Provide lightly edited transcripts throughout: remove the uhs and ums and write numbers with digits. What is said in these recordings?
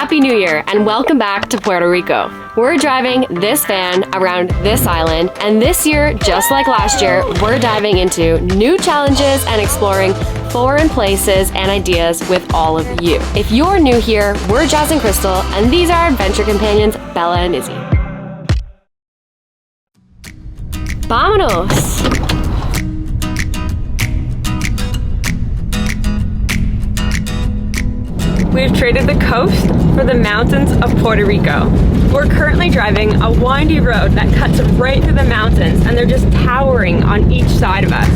Happy New Year and welcome back to Puerto Rico. We're driving this van around this island, and this year, just like last year, we're diving into new challenges and exploring foreign places and ideas with all of you. If you're new here, we're Jazz and Crystal, and these are our adventure companions, Bella and Izzy. Vámonos! We've traded the coast for the mountains of Puerto Rico. We're currently driving a windy road that cuts right through the mountains, and they're just towering on each side of us.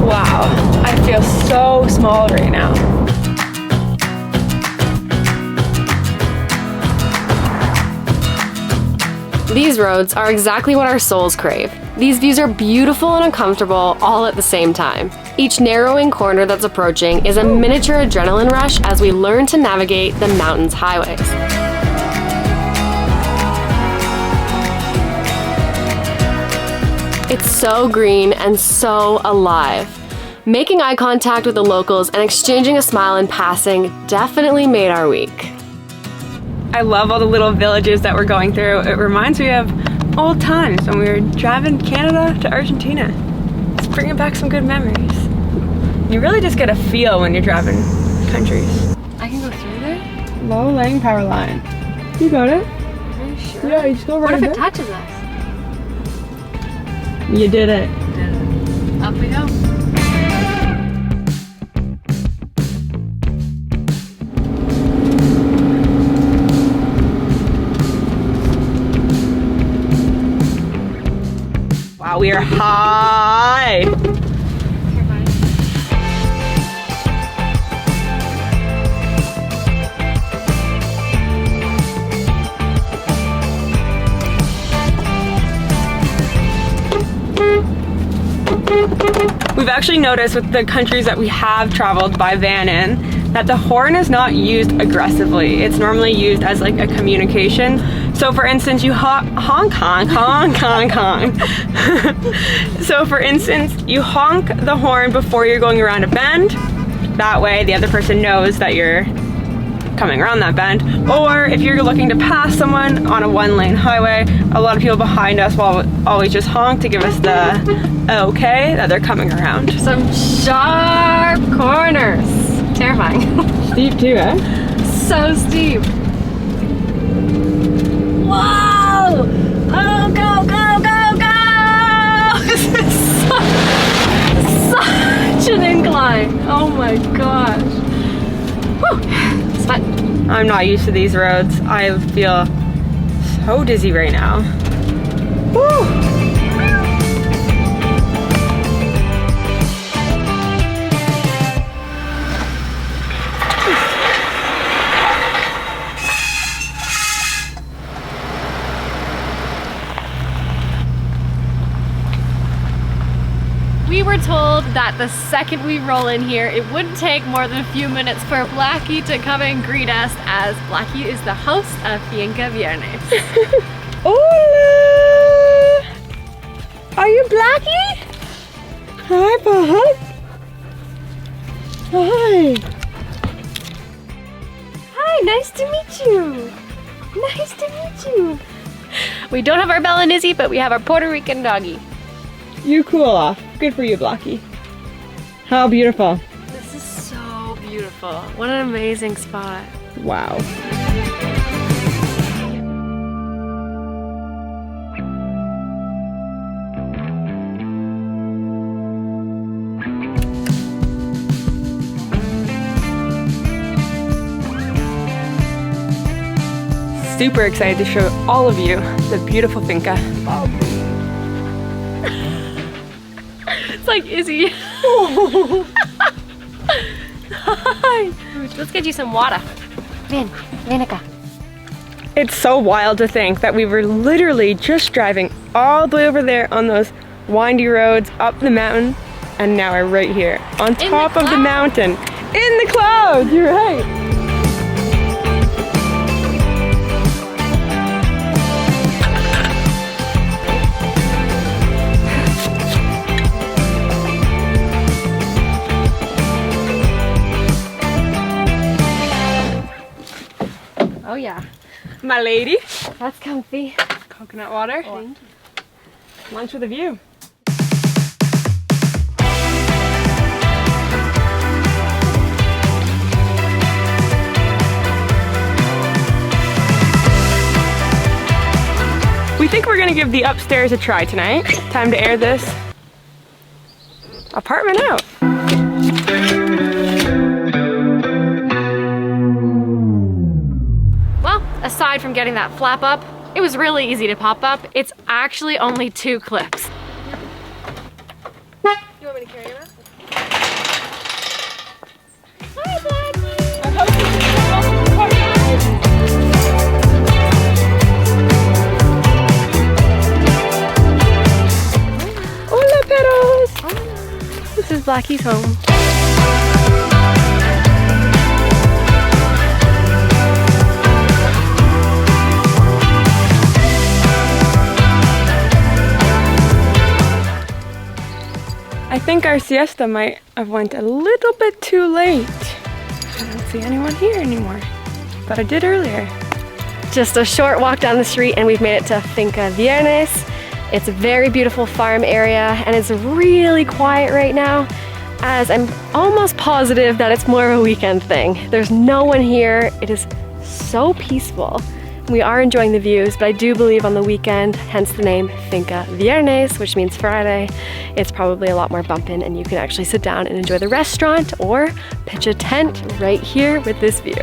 Wow, I feel so small right now. These roads are exactly what our souls crave. These views are beautiful and uncomfortable all at the same time. Each narrowing corner that's approaching is a miniature adrenaline rush as we learn to navigate the mountain's highways. It's so green and so alive. Making eye contact with the locals and exchanging a smile in passing definitely made our week. I love all the little villages that we're going through. It reminds me of old times when we were driving Canada to Argentina. It's bringing back some good memories. You really just get a feel when you're driving countries. I can go through there? Low laying power line. You got it? Are you sure? Yeah, you just go right What if there. it touches us? You did it. Up we go. Wow, we are high. We've actually noticed with the countries that we have traveled by van in that the horn is not used aggressively. It's normally used as like a communication. So for instance, you honk, honk, honk, honk, honk. So for instance, you honk the horn before you're going around a bend. That way the other person knows that you're coming around that bend. Or if you're looking to pass someone on a one-lane highway, a lot of people behind us will always just honk to give us the okay that they're coming around. Some sharp corners. Terrifying. Steep too, eh? So steep. Whoa! Oh, go, go, go, go! This is such an incline. Oh my gosh. Whew. It's fun. I'm not used to these roads. I feel so dizzy right now. Woo! We were told that the second we roll in here, it wouldn't take more than a few minutes for Blackie to come and greet us, as Blackie is the host of Finca Viernes. Hola! Are you Blackie? Hi, bud. Hi. Hi, nice to meet you. Nice to meet you. We don't have our Bella and Izzy, but we have our Puerto Rican doggy. You cool off. Good for you, Blackie. How beautiful. This is so beautiful. What an amazing spot. Wow. Super excited to show all of you the beautiful finca. It's like Izzy. Hi. Let's get you some water. Ven acá. It's so wild to think that we were literally just driving all the way over there on those windy roads up the mountain, and now we're right here on top of the mountain in the clouds. You're right. Oh yeah. My lady. That's comfy. Coconut water. Thank you. Lunch with a view. We think we're gonna give the upstairs a try tonight. Time to air this apartment out. Well, aside from getting that flap up, it was really easy to pop up. It's actually only 2 clips. You want me to carry it up? Hi, Blackie! Hola, perros! This is Blackie's home. I think our siesta might have went a little bit too late. I don't see anyone here anymore, but I did earlier. Just a short walk down the street and we've made it to Finca Viernes. It's a very beautiful farm area and it's really quiet right now, as I'm almost positive that it's more of a weekend thing. There's no one here. It is so peaceful. We are enjoying the views, but I do believe on the weekend, hence the name Finca Viernes, which means Friday, it's probably a lot more bumping and you can actually sit down and enjoy the restaurant or pitch a tent right here with this view.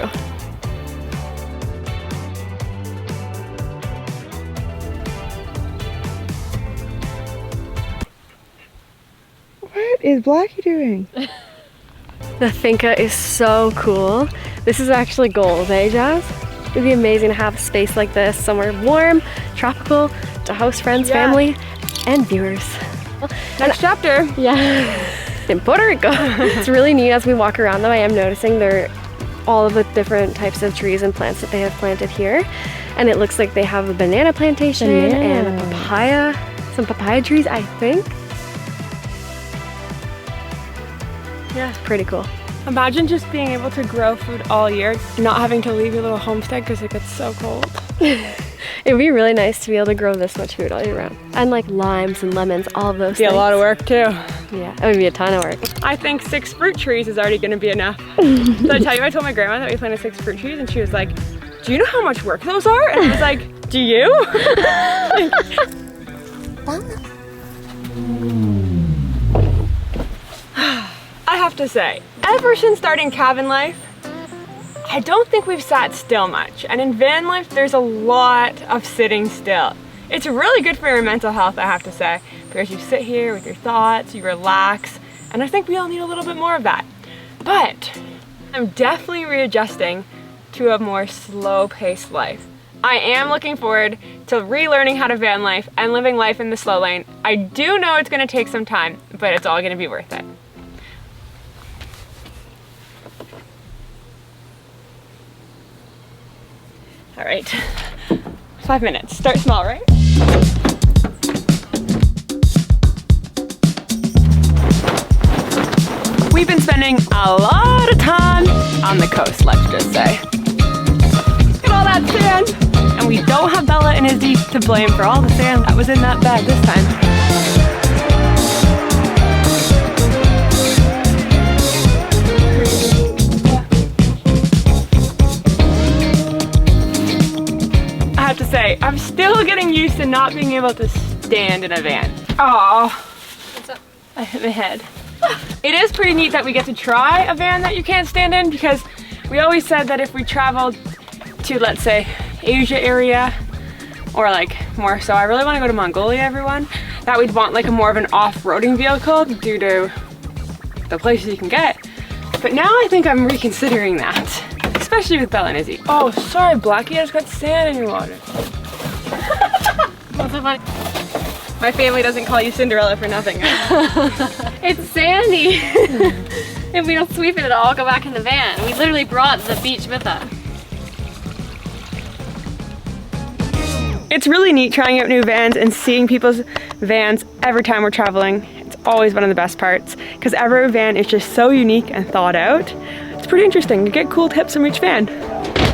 What is Blackie doing? The Finca is so cool. This is actually gold, eh, Jazz? It'd be amazing to have a space like this, somewhere warm, tropical, to host friends, family, and viewers. Next chapter. Yeah, in Puerto Rico. It's really neat as we walk around though. I am noticing all of the different types of trees and plants that they have planted here. And it looks like they have a banana plantation and a papaya, some papaya trees, I think. Yeah, it's pretty cool. Imagine just being able to grow food all year, not having to leave your little homestead because it gets so cold. It would be really nice to be able to grow this much food all year round. And like limes and lemons, all of those Be things. a lot of work too. Yeah, it would be a ton of work. I think 6 fruit trees is already gonna be enough. Did I tell you I told my grandma that we planted 6 fruit trees and she was like, do you know how much work those are? And I was like, do you? I have to say, ever since starting cabin life, I don't think we've sat still much. And in van life, there's a lot of sitting still. It's really good for your mental health, I have to say, because you sit here with your thoughts, you relax, and I think we all need a little bit more of that. But I'm definitely readjusting to a more slow-paced life. I am looking forward to relearning how to van life and living life in the slow lane. I do know it's gonna take some time, but it's all gonna be worth it. All right, 5 minutes. Start small, right? We've been spending a lot of time on the coast, let's just say. Look at all that sand. And we don't have Bella and Izzy to blame for all the sand that was in that bag this time. I have to say, I'm still getting used to not being able to stand in a van. Oh, what's up? I hit my head. It is pretty neat that we get to try a van that you can't stand in, because we always said that if we traveled to, let's say, Asia area, or like more so, I really want to go to Mongolia, everyone, that we'd want like a more of an off-roading vehicle due to the places you can get. But now I think I'm reconsidering that. Especially with Bella and Izzy. Oh, sorry, Blackie, I just got sand in your water. What's so funny? My family doesn't call you Cinderella for nothing. It's sandy. If we don't sweep it, it'll all go back in the van. We literally brought the beach with us. It's really neat trying out new vans and seeing people's vans every time we're traveling. It's always one of the best parts, because every van is just so unique and thought out. It's pretty interesting. You get cool tips from each van.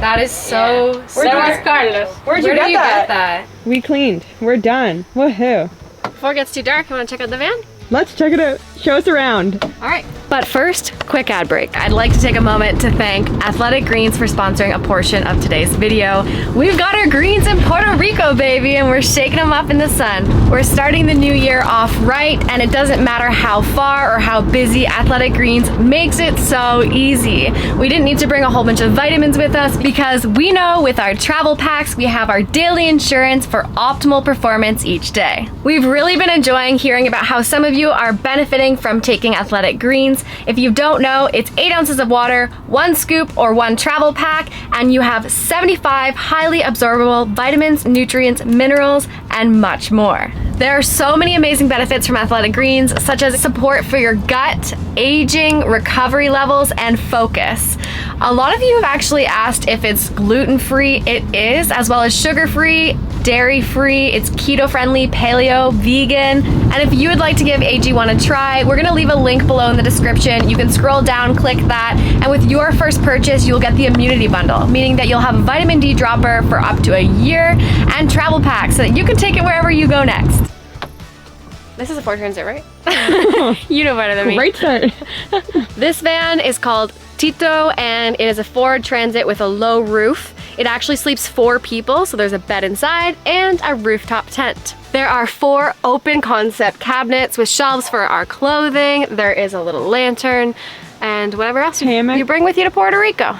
That is so Where'd Carlos. Where'd you Where get do you that? get that? We cleaned. We're done. Woohoo. Before it gets too dark, you want to check out the van? Let's check it out. Show us around. All right. But first, quick ad break. I'd like to take a moment to thank Athletic Greens for sponsoring a portion of today's video. We've got our greens in Puerto Rico, baby, and we're shaking them up in the sun. We're starting the new year off right, and it doesn't matter how far or how busy, Athletic Greens makes it so easy. We didn't need to bring a whole bunch of vitamins with us because we know with our travel packs, we have our daily insurance for optimal performance each day. We've really been enjoying hearing about how some of you are benefiting from taking Athletic Greens. If you don't know, it's 8 ounces of water, 1 scoop or 1 travel pack, and you have 75 highly absorbable vitamins, nutrients, minerals, and much more. There are so many amazing benefits from Athletic Greens, such as support for your gut, aging, recovery levels, and focus. A lot of you have actually asked if it's gluten-free. It is, as well as sugar-free, dairy-free, it's keto-friendly, paleo, vegan. And if you would like to give AG1 a try, we're gonna leave a link below in the description. You can scroll down, click that, and with your first purchase, you'll get the immunity bundle, meaning that you'll have a vitamin D dropper for up to a year and travel packs so that you can take it wherever you go next. This is a 4 transit, right? You know better than me. Great start. This van is called Tito, and it is a Ford Transit with a low roof. It actually sleeps 4 people, so there's a bed inside and a rooftop tent. There are 4 open concept cabinets with shelves for our clothing. There is a little lantern and whatever else you bring with you to Puerto Rico.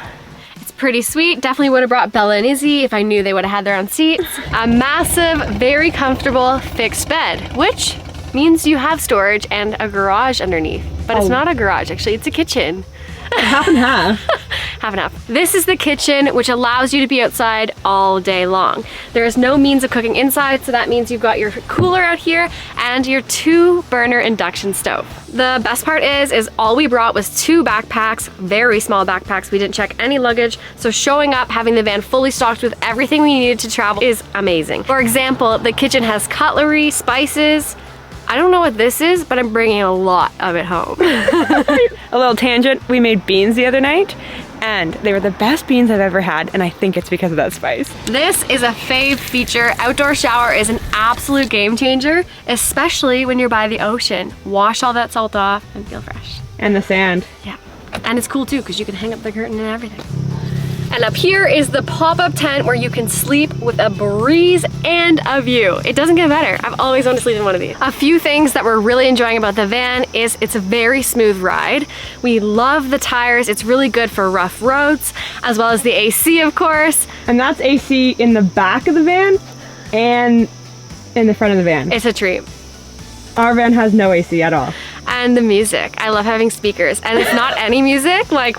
It's pretty sweet. Definitely would have brought Bella and Izzy if I knew they would have had their own seats. A massive, very comfortable fixed bed, which means you have storage and a garage underneath. But it's not a garage, actually, it's a kitchen. Half and half. Half and half. This is the kitchen, which allows you to be outside all day long. There is no means of cooking inside, so that means you've got your cooler out here and your 2-burner induction stove. The best part is all we brought was 2 backpacks, very small backpacks. We didn't check any luggage, so showing up, having the van fully stocked with everything we needed to travel is amazing. For example, the kitchen has cutlery, spices. I don't know what this is, but I'm bringing a lot of it home. A little tangent, we made beans the other night and they were the best beans I've ever had, and I think it's because of that spice. This is a fave feature. Outdoor shower is an absolute game changer, especially when you're by the ocean. Wash all that salt off and feel fresh. And the sand. Yeah, and it's cool too because you can hang up the curtain and everything. And up here is the pop-up tent where you can sleep with a breeze and a view. It doesn't get better. I've always wanted to sleep in one of these. A few things that we're really enjoying about the van is it's a very smooth ride. We love the tires. It's really good for rough roads, as well as the AC, of course. And that's AC in the back of the van and in the front of the van. It's a treat. Our van has no AC at all. And the music. I love having speakers. And it's not any music, like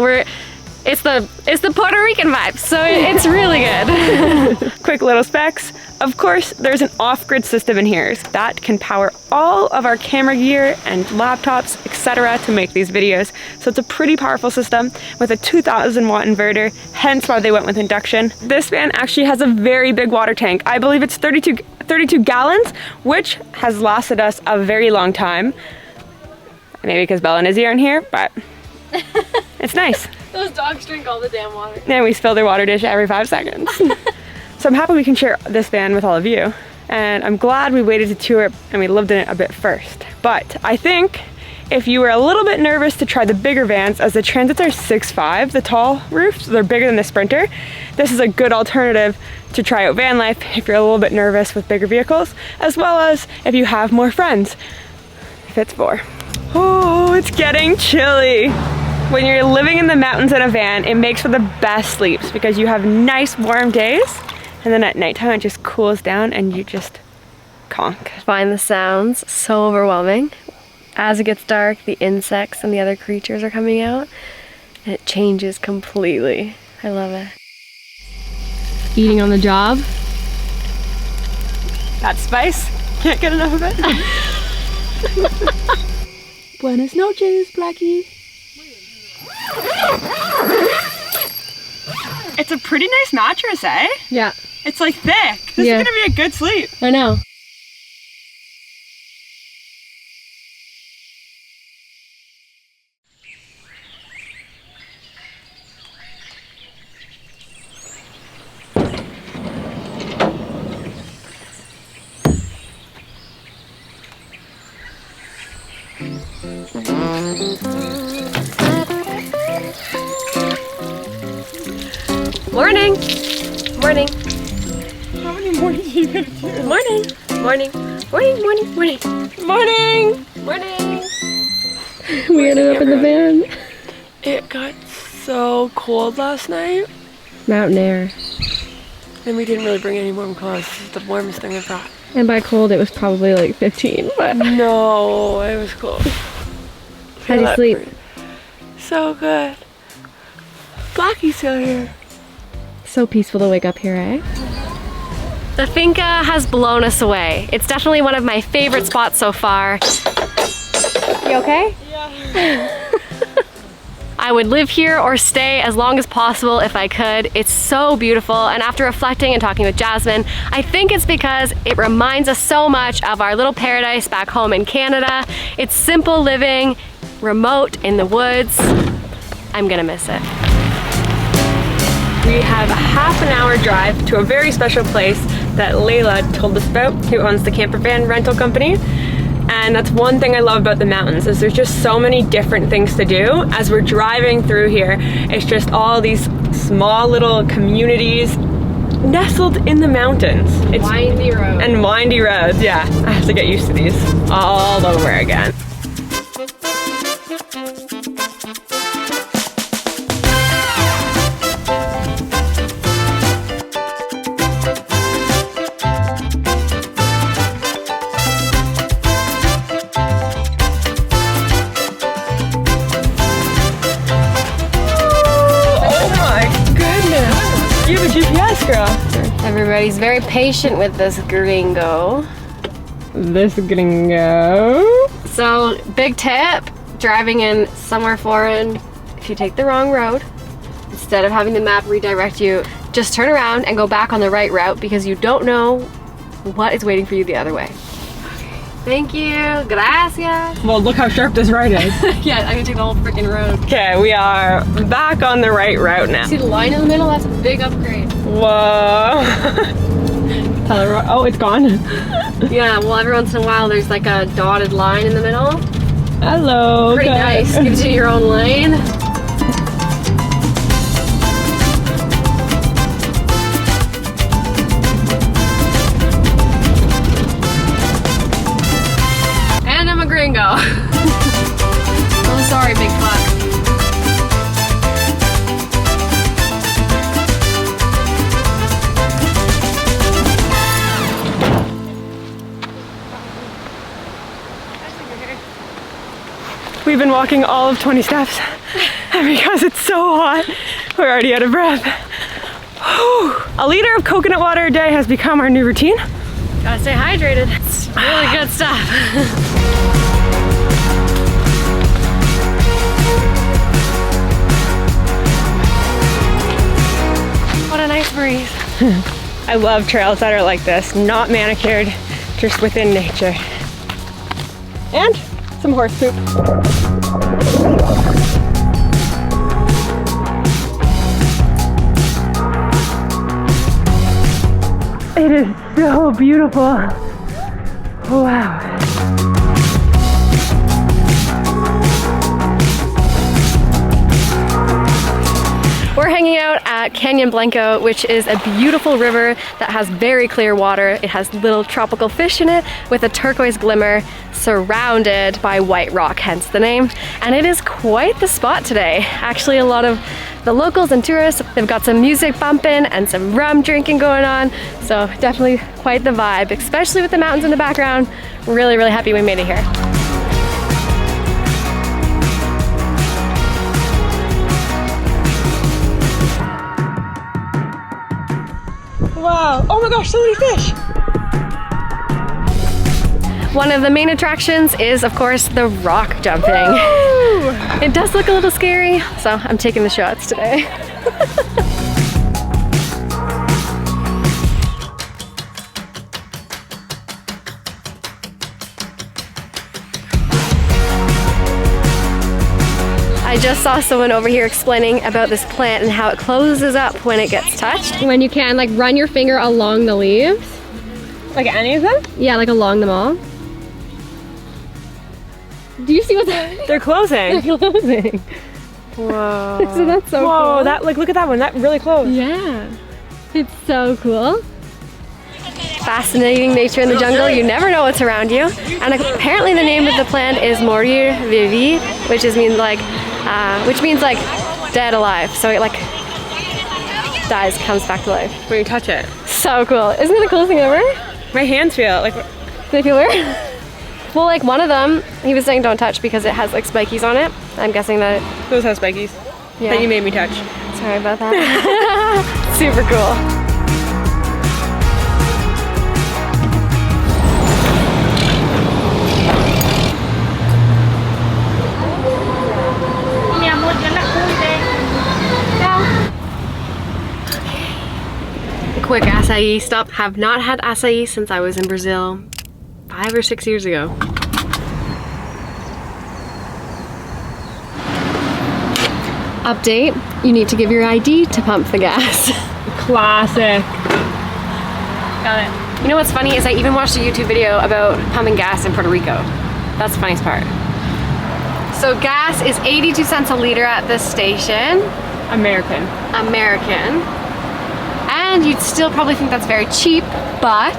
it's the Puerto Rican vibe, so it's really good. Quick little specs. Of course, there's an off-grid system in here that can power all of our camera gear and laptops, etc. to make these videos. So it's a pretty powerful system with a 2,000 watt inverter, hence why they went with induction. This van actually has a very big water tank. I believe it's 32 gallons, which has lasted us a very long time. Maybe because Bella and Izzy aren't here, but it's nice. Those dogs drink all the damn water. And we spill their water dish every 5 seconds. So I'm happy we can share this van with all of you. And I'm glad we waited to tour it and we lived in it a bit first. But I think if you were a little bit nervous to try the bigger vans, as the Transits are 6'5", the tall roofs, so they're bigger than the Sprinter, this is a good alternative to try out van life if you're a little bit nervous with bigger vehicles, as well as if you have more friends. If it's 4. Oh, it's getting chilly. When you're living in the mountains in a van, it makes for the best sleeps because you have nice warm days, and then at nighttime it just cools down and you just conk. Find the sounds so overwhelming. As it gets dark, the insects and the other creatures are coming out, and it changes completely. I love it. Eating on the job. That spice, can't get enough of it. Buenas noches, Blackie. It's a pretty nice mattress, eh? Yeah. It's like thick. This is gonna be a good sleep. I know. Morning. Morning. How many mornings are you gonna do? Morning. Morning. Morning. Morning. Morning. Morning! Morning. We ended up in the van. It got so cold last night. Mountain air. And we didn't really bring any warm clothes. This is the warmest thing I brought. And by cold, it was probably like 15, but... No, it was cold. How'd you sleep? So good. Blackie's still here. So peaceful to wake up here, eh? The Finca has blown us away. It's definitely one of my favorite spots so far. You okay? Yeah. I would live here or stay as long as possible if I could. It's so beautiful, and after reflecting and talking with Jasmine, I think it's because it reminds us so much of our little paradise back home in Canada. It's simple living, remote in the woods. I'm gonna miss it. We have a half an hour drive to a very special place that Layla told us about, who owns the camper van rental company. And that's one thing I love about the mountains, is there's just so many different things to do. As we're driving through here, it's just all these small little communities nestled in the mountains. It's Windy road. and windy roads, yeah. I have to get used to these all over again. You have a GPS, girl. Everybody's very patient with this gringo. This gringo. So, big tip, driving in somewhere foreign, if you take the wrong road, instead of having the map redirect you, just turn around and go back on the right route because you don't know what is waiting for you the other way. Thank you. Gracias. Well, look how sharp this right is. Yeah, I'm gonna take the whole freaking road. Okay, we are back on the right route now. See the line in the middle? That's a big upgrade. Whoa. Oh, it's gone. Yeah, well, every once in a while there's like a dotted line in the middle. Hello. Pretty nice. Gives you your own lane. And I'm a gringo. Oh, sorry, big fuck. We've been walking all of 20 steps, and because it's so hot, we're already out of breath. Whew. A liter of coconut water a day has become our new routine. Gotta stay hydrated. It's really good stuff. What a nice breeze. I love trails that are like this, not manicured, just within nature. And some horse poop. It is so beautiful. Wow. We're hanging out at Canyon Blanco, which is a beautiful river that has very clear water. It has little tropical fish in it with a turquoise glimmer surrounded by white rock, hence the name. And it is quite the spot today. Actually, a lot of the locals and tourists, they've got some music bumping and some rum drinking going on. So definitely quite the vibe, especially with the mountains in the background. Really, really happy we made it here. Wow. Oh my gosh, so many fish. One of the main attractions is, of course, the rock jumping. Woo! It does look a little scary, so I'm taking the shots today. I just saw someone over here explaining about this plant and how it closes up when it gets touched. When you can, like, run your finger along the leaves. Like any of them? Yeah, like along them all. Do you see what's happening? They're closing. They're closing. Whoa. So that's so Whoa, cool. that, like, look at that one. That really closed. Yeah. It's so cool. Fascinating nature in the jungle. You never know what's around you. And apparently the name of the plant is Mourir Vive, which means like dead alive. So it like dies, comes back to life. When you touch it. So cool. Isn't it the coolest thing ever? My hands feel like. Do they feel weird? Well, like one of them, he was saying don't touch because it has like spikies on it. I'm guessing that. Those have spikies. Yeah. That you made me touch. Sorry about that. Super cool. Quick acai stop. Have not had acai since I was in Brazil 5 or 6 years ago. Update, you need to give your ID to pump the gas. Classic. Got it. You know what's funny is I even watched a YouTube video about pumping gas in Puerto Rico. That's the funniest part. So gas is 82 cents a liter at this station. American. And you'd still probably think that's very cheap, but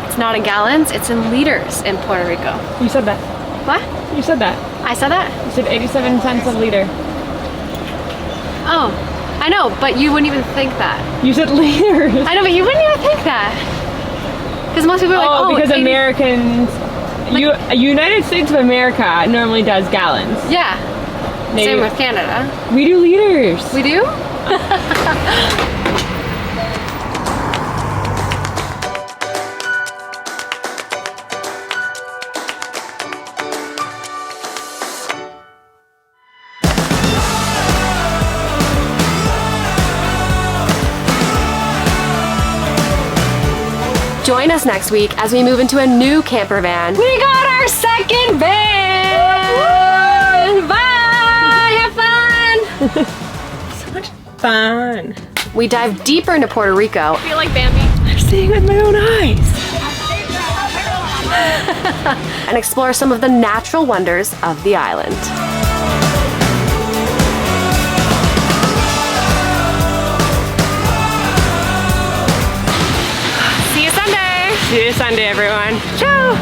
it's not in gallons, it's in liters in Puerto Rico. You said that. What? You said that. I said that? You said 87 cents a liter. Oh, I know, but you wouldn't even think that. You said liters. I know, but you wouldn't even think that. Because most people are like, oh, because it's 80 Americans, United States of America normally does gallons. Yeah. Same with Canada. We do liters. We do? Join us next week as we move into a new camper van. We got our second van! Bye! Have fun! So much fun. We dive deeper into Puerto Rico. I feel like Bambi. I'm seeing with my own eyes. And explore some of the natural wonders of the island. See you Sunday, everyone. Ciao!